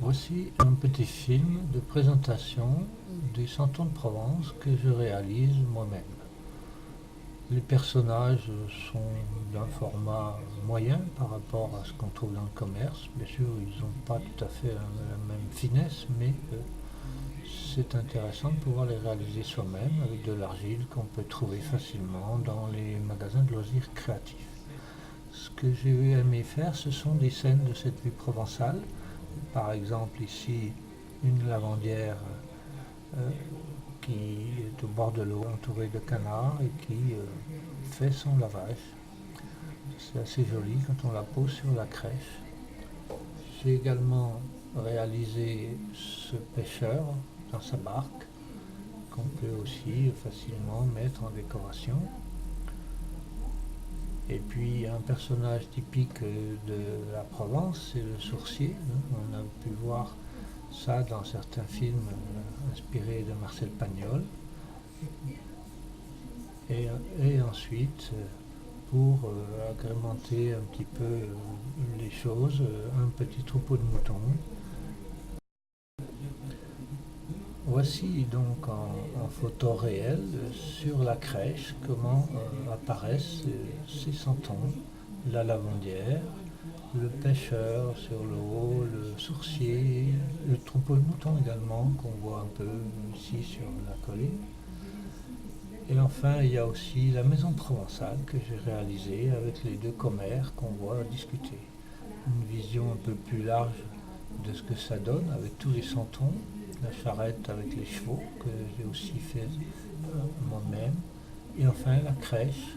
Voici un petit film de présentation des Santons de Provence que je réalise moi-même. Les personnages sont d'un format moyen par rapport à ce qu'on trouve dans le commerce. Bien sûr, ils n'ont pas tout à fait la même finesse, mais c'est intéressant de pouvoir les réaliser soi-même avec de l'argile qu'on peut trouver facilement dans les magasins de loisirs créatifs. Ce que j'ai aimé faire, ce sont des scènes de cette vie provençale. Par exemple, ici, une lavandière euh, qui est au bord de l'eau, entourée de canards et qui fait son lavage. C'est assez joli quand on la pose sur la crèche. J'ai également réalisé ce pêcheur dans sa barque qu'on peut aussi facilement mettre en décoration. Et puis un personnage typique de la Provence, c'est le sourcier. On a pu voir ça dans certains films inspirés de Marcel Pagnol. Et ensuite, pour agrémenter un petit peu les choses, un petit troupeau de moutons. Voici donc en photo réelle sur la crèche comment apparaissent ces santons, la lavandière, le pêcheur sur l'eau, le sourcier, le troupeau de moutons également qu'on voit un peu ici sur la colline. Et enfin, il y a aussi la maison provençale que j'ai réalisée avec les deux commères qu'on voit discuter. Une vision un peu plus large de ce que ça donne avec tous les santons, la charrette avec les chevaux que j'ai aussi fait moi-même, et enfin la crèche